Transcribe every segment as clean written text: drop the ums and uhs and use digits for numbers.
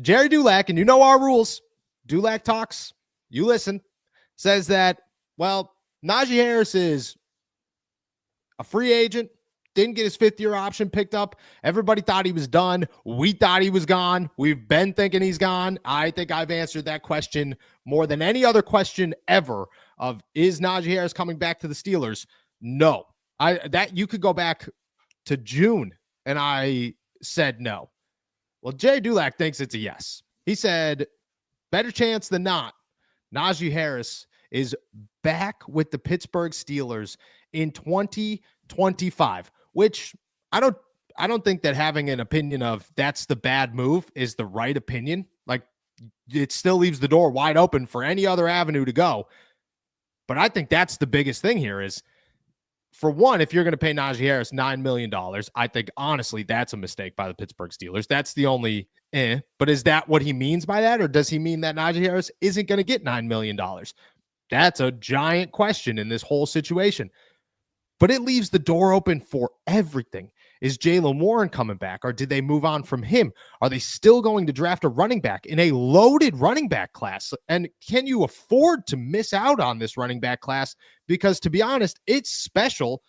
Jerry Dulac, and you know our rules. Dulac talks, you listen, says that, well, Najee Harris is a free agent, didn't get his fifth-year option picked up. Everybody thought he was done. We thought he was gone. We've been thinking he's gone. I think I've answered that question more than any other question ever of, is Najee Harris coming back to the Steelers? No. That you could go back to June, and I said no. Well, Jay Dulac thinks it's a yes. He said, better chance than not, Najee Harris is back with the Pittsburgh Steelers in 2025, which I don't think that having an opinion of that's the bad move is the right opinion. Like, it still leaves the door wide open for any other avenue to go. But I think that's the biggest thing here is, for one, if you're going to pay Najee Harris $9 million, I think, honestly, that's a mistake by the Pittsburgh Steelers. That's the only But is that what he means by that? Or does he mean that Najee Harris isn't going to get $9 million? That's a giant question in this whole situation. But it leaves the door open for everything. Is Jaylen Warren coming back, or did they move on from him? Are they still going to draft a running back in a loaded running back class? And can you afford to miss out on this running back class? Because, to be honest, it's special,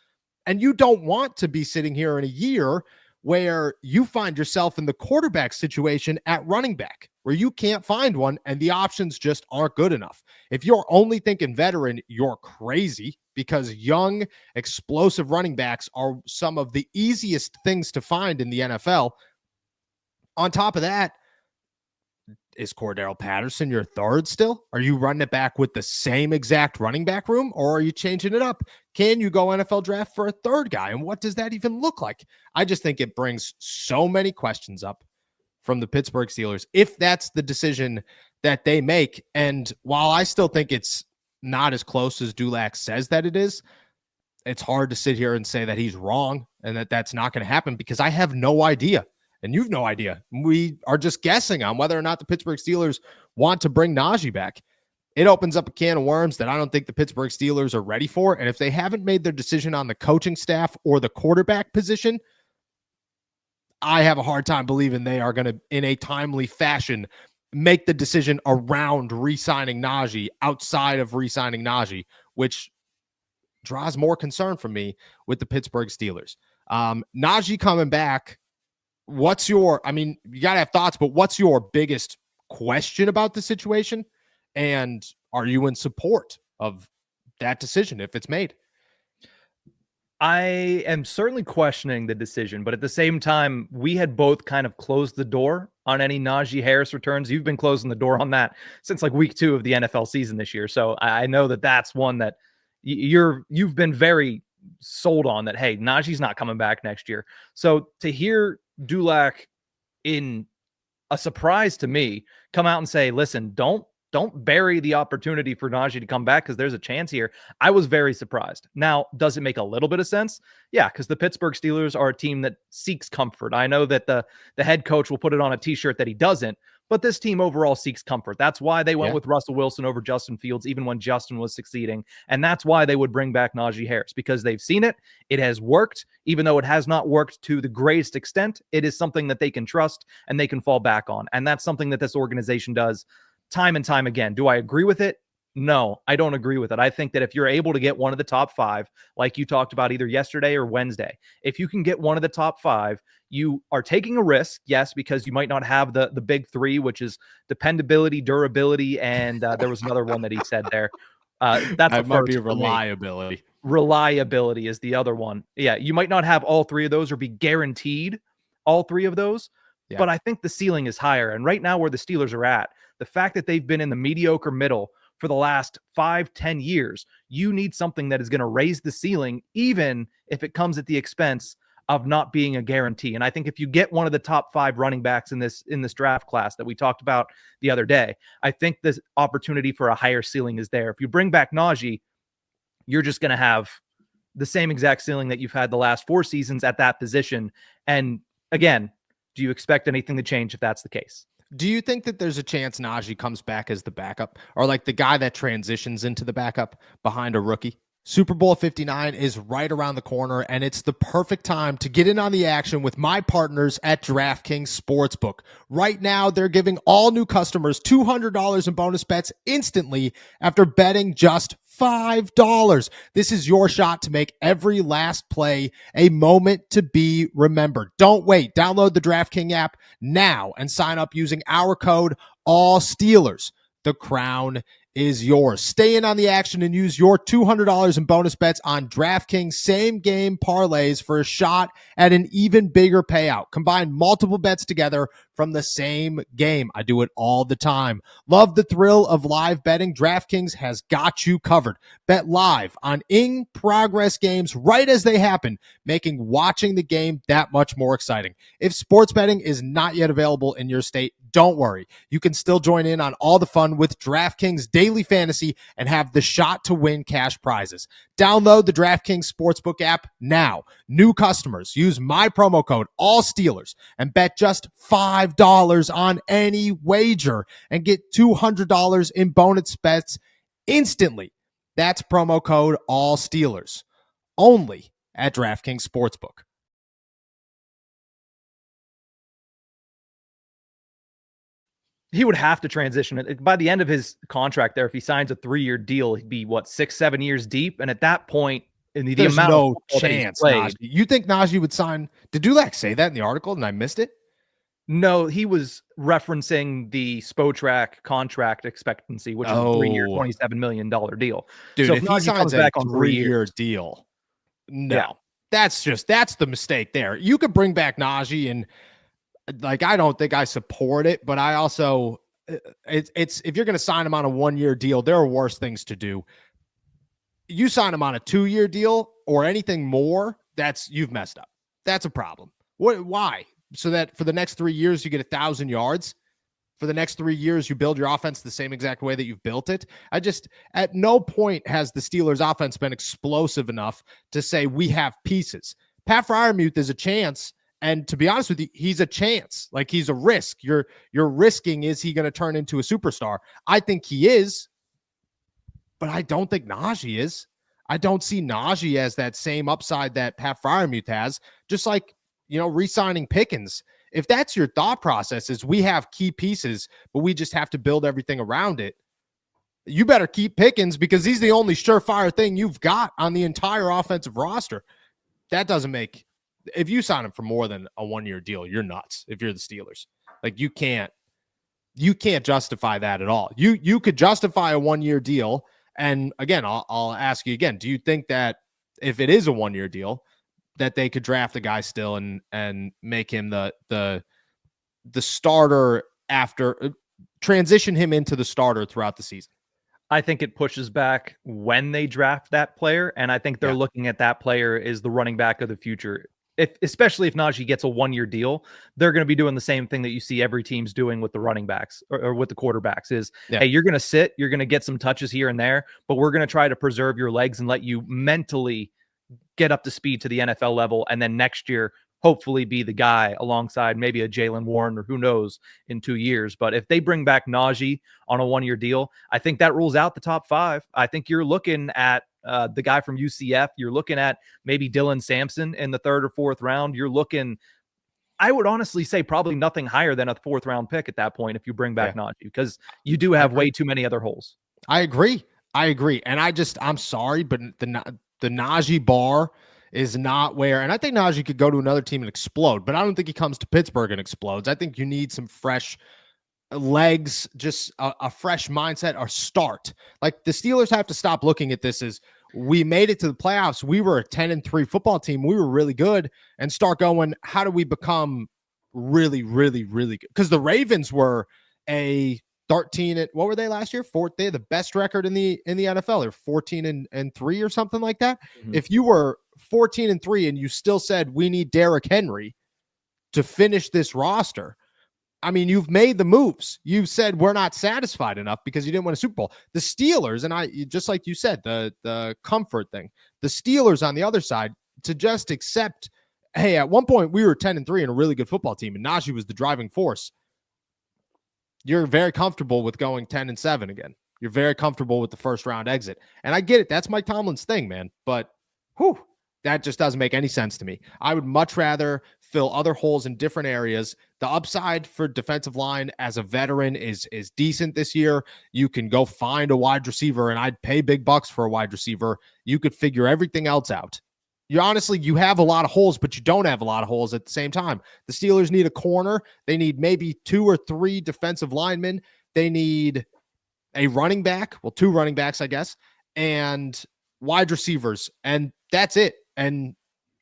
and you don't want to be sitting here in a year where you find yourself in the quarterback situation at running back, where you can't find one and the options just aren't good enough. If you're only thinking veteran, you're crazy, because young, explosive running backs are some of the easiest things to find in the NFL. On top of that, is Cordero Patterson your third still? Are you running it back with the same exact running back room, or are you changing it up? Can you go NFL draft for a third guy? And what does that even look like? I just think it brings so many questions up from the Pittsburgh Steelers if that's the decision that they make. And while I still think it's not as close as Dulac says that it is, it's hard to sit here and say that he's wrong and that that's not going to happen, because I have no idea. And you've no idea. We are just guessing on whether or not the Pittsburgh Steelers want to bring Najee back. It opens up a can of worms that I don't think the Pittsburgh Steelers are ready for. And if they haven't made their decision on the coaching staff or the quarterback position, I have a hard time believing they are going to, in a timely fashion, make the decision around re-signing Najee outside of re-signing Najee, which draws more concern from me with the Pittsburgh Steelers. Najee coming back, you got to have thoughts, but what's your biggest question about the situation? And are you in support of that decision if it's made? I am certainly questioning the decision, but at the same time, we had both kind of closed the door on any Najee Harris returns. You've been closing the door on that since like week 2 of the NFL season this year. So I know that that's one that you've been very sold on, that, hey, Najee's not coming back next year. So to hear Dulac, in a surprise to me, come out and say, listen, don't bury the opportunity for Najee to come back because there's a chance here. I was very surprised. Now, does it make a little bit of sense? Yeah, because the Pittsburgh Steelers are a team that seeks comfort. I know that the head coach will put it on a t-shirt that he doesn't, but this team overall seeks comfort. That's why they went with Russell Wilson over Justin Fields, even when Justin was succeeding. And that's why they would bring back Najee Harris, because they've seen it. It has worked. Even though it has not worked to the greatest extent, it is something that they can trust and they can fall back on. And that's something that this organization does time and time again. Do I agree with it? No, I don't agree with it. I think that if you're able to get one of the top 5, like you talked about either yesterday or Wednesday, if you can get one of the top 5, you are taking a risk, yes, because you might not have the big 3, which is dependability, durability, and there was another one that he said there. That might be reliability. Reliability is the other one. Yeah, you might not have all 3 of those or be guaranteed all 3 of those, but I think the ceiling is higher. And right now where the Steelers are at, the fact that they've been in the mediocre middle for the last 5-10 years, you need something that is going to raise the ceiling, even if it comes at the expense of not being a guarantee. And I think if you get one of the top 5 running backs in this draft class that we talked about the other day, I think this opportunity for a higher ceiling is there. If you bring back Najee, you're just going to have the same exact ceiling that you've had the last 4 seasons at that position. And again, do you expect anything to change if that's the case? Do you think that there's a chance Najee comes back as the backup, or like the guy that transitions into the backup behind a rookie? Super Bowl 59 is right around the corner, and it's the perfect time to get in on the action with my partners at DraftKings Sportsbook. Right now, they're giving all new customers $200 in bonus bets instantly after betting just $5. This is your shot to make every last play a moment to be remembered. Don't wait. Download the DraftKings app now and sign up using our code ALLSteelers. The crown is yours. Stay in on the action and use your $200 in bonus bets on DraftKings same game parlays for a shot at an even bigger payout. Combine multiple bets together from the same game. I do it all the time. Love the thrill of live betting? DraftKings has got you covered. Bet live on in-progress games right as they happen, making watching the game that much more exciting. If sports betting is not yet available in your state, don't worry. You can still join in on all the fun with DraftKings Daily Fantasy and have the shot to win cash prizes. Download the DraftKings Sportsbook app now. New customers use my promo code ALLSteelers and bet just $5 on any wager and get $200 in bonus bets instantly. That's promo code ALLSteelers only at DraftKings Sportsbook. He would have to transition. By the end of his contract there, if he signs a 3-year deal, he'd be, 6-7 years deep? And at that point, in the There's amount no of chance, played, Najee. You think Najee would sign? Did Dulac say that in the article and I missed it? No, he was referencing the Spotrac contract expectancy, which is a 3-year, $27 million deal. Dude, so if he signs a 3-year deal, no. That's the mistake there. You could bring back Najee, and I don't think I support it, but I also it's if you're going to sign him on a 1-year deal, there are worse things to do. You sign him on a 2-year deal or anything more, you've messed up. That's a problem. Why? So that for the next 3 years you get 1,000 yards. For the next 3 years, you build your offense the same exact way that you've built it. At no point has the Steelers' offense been explosive enough to say we have pieces. Pat Freiermuth is a chance, and to be honest with you, he's a chance. He's a risk. You're risking, is he going to turn into a superstar? I think he is, but I don't think Najee is. I don't see Najee as that same upside that Pat Freiermuth has, just like, re-signing Pickens. If that's your thought process, is we have key pieces, but we just have to build everything around it, you better keep Pickens because he's the only surefire thing you've got on the entire offensive roster. That doesn't make – if you sign him for more than a 1-year deal, you're nuts if you're the Steelers. You can't justify that at all. You could justify a 1-year deal, and again, I'll ask you again, do you think that if it is a 1-year deal – that they could draft a guy still and make him the starter after transition him into the starter throughout the season? I think it pushes back when they draft that player. And I think they're looking at that player as the running back of the future. Especially if Najee gets a 1-year deal, they're going to be doing the same thing that you see every team's doing with the running backs or with the quarterbacks is, hey, you're going to sit, you're going to get some touches here and there, but we're going to try to preserve your legs and let you mentally get up to speed to the NFL level, and then next year, hopefully be the guy alongside maybe a Jaylen Warren or who knows in 2 years. But if they bring back Najee on a 1-year deal, I think that rules out the top 5. I think you're looking at the guy from UCF. You're looking at maybe Dylan Sampson in the 3rd or 4th round. You're looking, I would honestly say probably nothing higher than a 4th round pick at that point if you bring back Najee, because you do have way too many other holes. I agree. And I'm sorry, but the Najee bar is not where, and I think Najee could go to another team and explode, but I don't think he comes to Pittsburgh and explodes. I think you need some fresh legs, just a fresh mindset or start. The Steelers have to stop looking at this as we made it to the playoffs. We were a 10-3 football team. We were really good, and start going, how do we become really, really, really good? Because the Ravens were a 13 what were they last year? They had the best record in the NFL. They're 14-3 or something like that. Mm-hmm. If you were 14-3 and you still said we need Derrick Henry to finish this roster, I mean, you've made the moves. You've said we're not satisfied enough because you didn't win a Super Bowl. The Steelers, and just like you said, the comfort thing. The Steelers on the other side to just accept, hey, at one point we were 10-3 and a really good football team, and Najee was the driving force. You're very comfortable with going 10-7 again. You're very comfortable with the first round exit. And I get it. That's Mike Tomlin's thing, man. But that just doesn't make any sense to me. I would much rather fill other holes in different areas. The upside for defensive line as a veteran is decent this year. You can go find a wide receiver, and I'd pay big bucks for a wide receiver. You could figure everything else out. You have a lot of holes, but you don't have a lot of holes at the same time. The Steelers need a corner. They need maybe 2 or 3 defensive linemen. They need a running back. Well, 2 running backs, I guess, and wide receivers. And that's it. And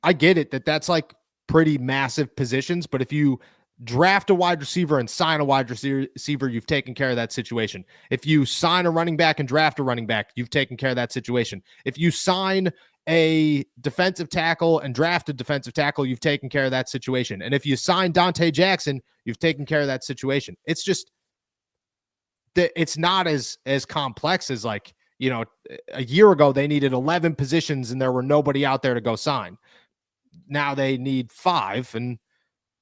I get it that's like pretty massive positions, but if you draft a wide receiver and sign a wide receiver, you've taken care of that situation. If you sign a running back and draft a running back, you've taken care of that situation. If you sign a defensive tackle and draft a defensive tackle, you've taken care of that situation. And if you sign Dante Jackson, you've taken care of that situation. It's just that it's not as complex as like, a year ago, they needed 11 positions and there were nobody out there to go sign. Now they need 5, and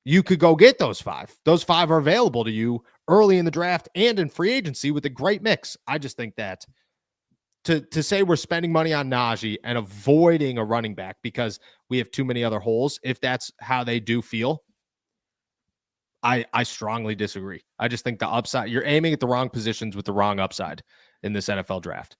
you could go get those 5. Those 5 are available to you early in the draft and in free agency with a great mix. I just think that to say we're spending money on Najee and avoiding a running back because we have too many other holes, if that's how they do feel, I strongly disagree. I just think the upside, you're aiming at the wrong positions with the wrong upside in this NFL draft.